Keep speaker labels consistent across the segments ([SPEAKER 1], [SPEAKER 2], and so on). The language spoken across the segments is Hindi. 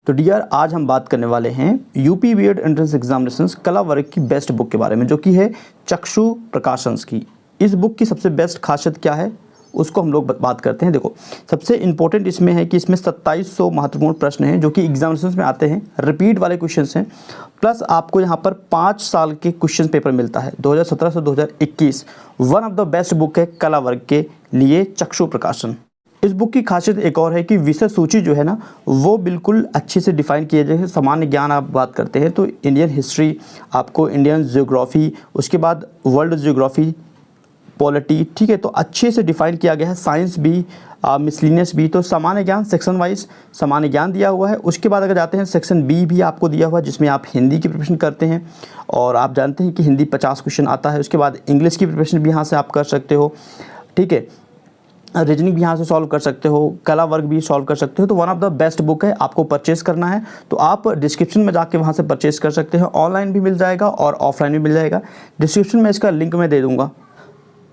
[SPEAKER 1] तो डियर, आज हम बात करने वाले हैं यूपी बीएड एंट्रेंस एग्जामिनेशंस कला वर्ग की बेस्ट बुक के बारे में, जो कि है चक्षु प्रकाशंस की। इस बुक की सबसे बेस्ट खासियत क्या है उसको हम लोग बात करते हैं। देखो, सबसे इंपॉर्टेंट इसमें है कि इसमें 2700 महत्वपूर्ण प्रश्न हैं जो कि एग्जामिनेशंस में आते हैं, रिपीट वाले क्वेश्चंस हैं। प्लस आपको यहाँ पर 5 साल के क्वेश्चन पेपर मिलता है 2017 से 2021। One of the best book है कला वर्ग के लिए चक्षु प्रकाशन। इस बुक की खासियत एक और है कि विषय सूची जो है ना, वो बिल्कुल अच्छे से डिफाइन किए जाए। सामान्य ज्ञान आप बात करते हैं तो इंडियन हिस्ट्री, आपको इंडियन ज्योग्राफी, उसके बाद वर्ल्ड ज्योग्राफी, पॉलिटी, ठीक है, तो अच्छे से डिफाइन किया गया है। साइंस भी, मिसलिनियस भी, तो सामान्य ज्ञान सेक्शन वाइज सामान्य ज्ञान दिया हुआ है। उसके बाद अगर जाते हैं सेक्शन बी भी आपको दिया हुआ है, जिसमें आप हिंदी की प्रिपरेशन करते हैं और आप जानते हैं कि हिंदी 50 क्वेश्चन आता है। उसके बाद इंग्लिश की प्रिपरेशन भी यहाँ से आप कर सकते हो, ठीक है, रीजनिंग भी यहाँ से सॉल्व कर सकते हो, कला वर्ग भी सॉल्व कर सकते हो। तो one of the best book है। आपको परचेस करना है तो आप डिस्क्रिप्शन में जाके वहाँ से परचेस कर सकते हैं। ऑनलाइन भी मिल जाएगा और ऑफलाइन भी मिल जाएगा। डिस्क्रिप्शन में इसका लिंक मैं दे दूँगा।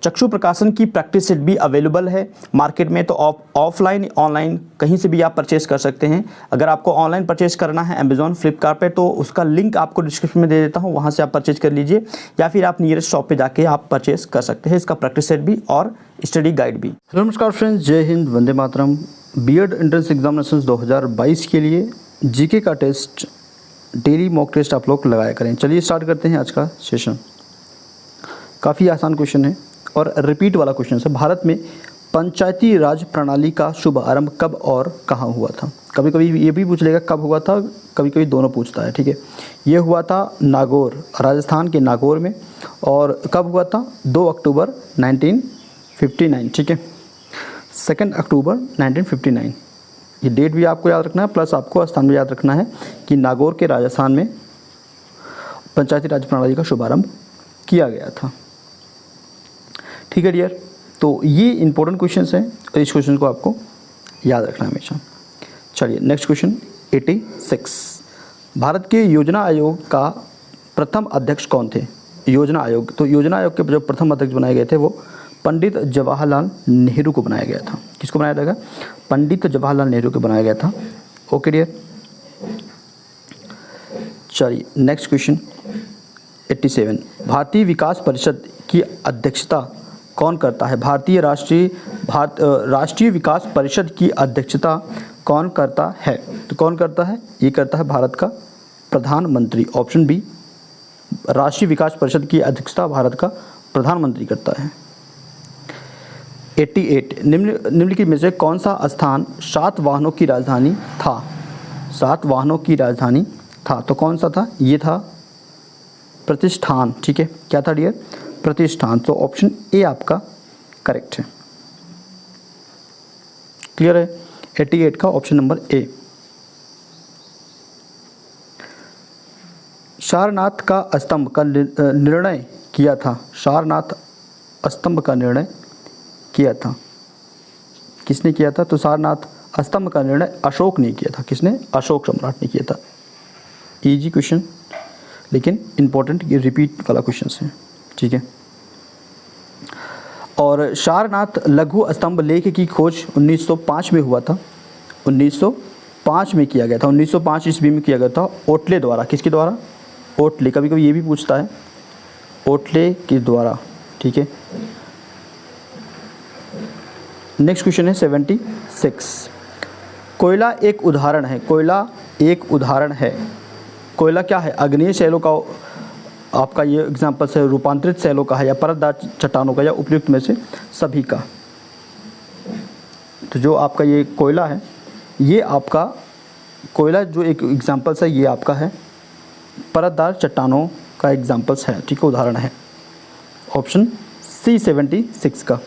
[SPEAKER 1] चक्षु प्रकाशन की प्रैक्टिस सेट भी अवेलेबल है मार्केट में, तो ऑफलाइन ऑनलाइन कहीं से भी आप परचेस कर सकते हैं। अगर आपको ऑनलाइन परचेस करना है अमेज़ॉन, फ्लिपकार्ट पे, तो उसका लिंक आपको डिस्क्रिप्शन में दे देता हूँ, वहाँ से आप परचेस कर लीजिए, या फिर आप नियरेस्ट शॉप पे जाके आप परचेस कर सकते हैं इसका प्रैक्टिस सेट भी और स्टडी गाइड भी। हेलो नमस्कार फ्रेंड्स, जय Hind, Vande Mataram. BEd entrance examinations 2022 के लिए जीके का टेस्ट, डेली मॉक टेस्ट आप लोग लगाया करें। चलिए स्टार्ट करते हैं आज का सेशन। काफ़ी आसान क्वेश्चन है और रिपीट वाला क्वेश्चन है। भारत में पंचायती राज प्रणाली का शुभ आरंभ कब और कहाँ हुआ था? कभी कभी ये भी पूछ लेगा कब हुआ था, कभी कभी दोनों पूछता है, ठीक है। ये हुआ था नागौर, राजस्थान के नागौर में। और कब हुआ था? 2 अक्टूबर 1959, ठीक है, 2 अक्टूबर 1959। ये डेट भी आपको याद रखना है, प्लस आपको स्थान भी याद रखना है कि नागौर के राजस्थान में पंचायती राज प्रणाली का शुभारंभ किया गया था, ठीक है डियर। तो ये इंपॉर्टेंट क्वेश्चंस हैं और इस क्वेश्चन को आपको याद रखना है हमेशा। चलिए नेक्स्ट क्वेश्चन 86। भारत के योजना आयोग का प्रथम अध्यक्ष कौन थे? योजना आयोग, तो योजना आयोग के जो प्रथम अध्यक्ष बनाए गए थे वो पंडित जवाहरलाल नेहरू को बनाया गया था। किसको बनाया जाएगा? पंडित जवाहरलाल नेहरू को बनाया गया था। Okay dear. चलिए नेक्स्ट क्वेश्चन 87। भारतीय विकास परिषद की अध्यक्षता कौन करता है? राष्ट्रीय विकास परिषद की अध्यक्षता कौन करता है? तो कौन करता है? ये करता है भारत का प्रधानमंत्री। ऑप्शन बी, राष्ट्रीय विकास परिषद की अध्यक्षता भारत का प्रधानमंत्री करता है। 88। निम्नलिखित में से कौन सा स्थान 7 वाहनों की राजधानी था? 7 वाहनों की राजधानी था, तो कौन सा था? ये था प्रतिष्ठान, ठीक है। क्या था डियर? प्रतिष्ठान। तो ऑप्शन ए आपका करेक्ट है। क्लियर है? 88 का ऑप्शन नंबर ए। सारनाथ का स्तंभ का निर्णय किया था। सारनाथ स्तंभ का निर्णय किया था, किसने किया था? तो सारनाथ स्तंभ का निर्णय अशोक ने किया था। किसने? अशोक सम्राट ने किया था। इजी क्वेश्चन लेकिन इंपॉर्टेंट, ये रिपीट वाला क्वेश्चन है, ठीक है। और सारनाथ लघु स्तंभ लेख की खोज 1905 में हुआ था। 1905 में किया गया था। 1905 ईस्वी में किया गया था ओटले द्वारा। किसके द्वारा? ओटले। कभी कभी ये भी पूछता है, ओटले के द्वारा, ठीक है। नेक्स्ट क्वेश्चन है 76। कोयला एक उदाहरण है। कोयला एक उदाहरण है। कोयला क्या है? अग्नेय शैलों का आपका ये एग्जाम्पल है, रूपांतरित शैलों का है, या परतदार चट्टानों का, या उपयुक्त में से सभी का। तो जो आपका ये कोयला है, ये आपका कोयला जो एक एग्जाम्पल्स है, ये आपका है परतदार चट्टानों का एग्जाम्पल्स है, ठीक है, उदाहरण है। ऑप्शन सी 76 का।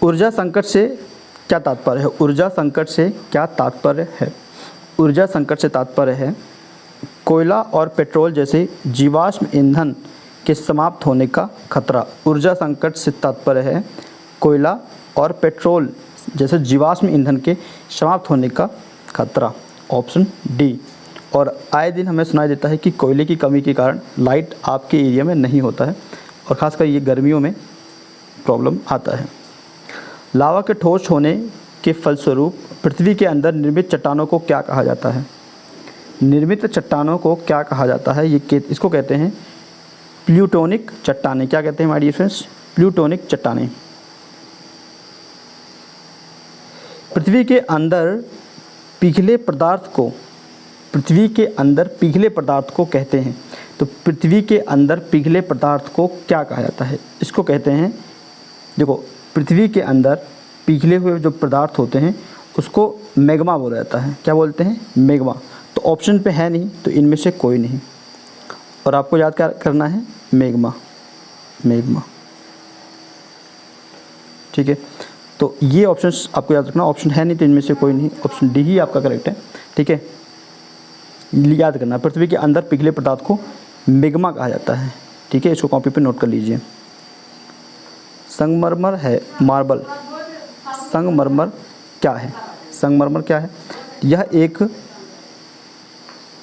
[SPEAKER 1] ऊर्जा संकट से क्या तात्पर्य है? ऊर्जा संकट से क्या तात्पर्य है? ऊर्जा संकट से तात्पर्य है कोयला और पेट्रोल जैसे जीवाश्म ईंधन के समाप्त होने का खतरा। ऊर्जा संकट से तात्पर्य है कोयला और पेट्रोल जैसे जीवाश्म ईंधन के समाप्त होने का खतरा। Option D. और आए दिन हमें सुनाई देता है कि कोयले की कमी के कारण लाइट आपके एरिया में नहीं होता है, और ख़ासकर ये गर्मियों में प्रॉब्लम आता है। लावा के ठोस होने के फलस्वरूप पृथ्वी के अंदर निर्मित चट्टानों को क्या कहा जाता है? निर्मित चट्टानों को क्या कहा जाता है? इसको कहते हैं प्लूटोनिक चट्टानें। क्या कहते हैं हमारी फ्रेंड्स? प्लूटोनिक चट्टानें। पृथ्वी के अंदर पिघले पदार्थ को कहते हैं। तो पृथ्वी के अंदर पिघले पदार्थ को क्या कहा जाता है? इसको कहते हैं, देखो, पृथ्वी के अंदर पिघले हुए जो पदार्थ होते हैं उसको मैग्मा बोला जाता है। क्या बोलते हैं? मैग्मा। तो ऑप्शन पे है नहीं, तो इनमें से कोई नहीं, और आपको याद करना है मैग्मा। ठीक है, तो ये ऑप्शंस आपको याद रखना। ऑप्शन है नहीं तो इनमें से कोई नहीं, ऑप्शन डी ही आपका करेक्ट है। ठीक है, याद करना, पृथ्वी के अंदर पिघले पदार्थ को मैग्मा कहा जाता है। ठीक है, इसको कॉपी पे नोट कर लीजिए। संगमरमर है मार्बल। संगमरमर क्या है? संगमरमर क्या है? यह एक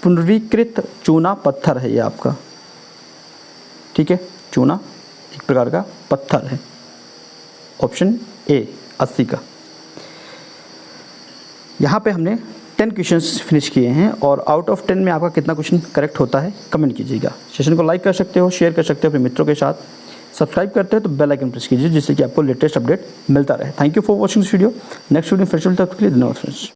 [SPEAKER 1] पुनर्वीकृत चूना पत्थर है, ये आपका। ठीक है, चूना एक प्रकार का पत्थर है। ऑप्शन ए 80 का। यहाँ पे हमने 10 क्वेश्चंस फिनिश किए हैं, और आउट ऑफ 10 में आपका कितना क्वेश्चन करेक्ट होता है कमेंट कीजिएगा। सेशन को लाइक कर सकते हो, शेयर कर सकते हो अपने मित्रों के साथ। सब्सक्राइब करते हो तो बेल आइकन प्रेस कीजिए, जिससे कि आपको लेटेस्ट अपडेट मिलता रहे। Thank you for watching this video. Next video फिर से मिलता है, तब तक के लिए धन्यवाद फ्रेंड्स।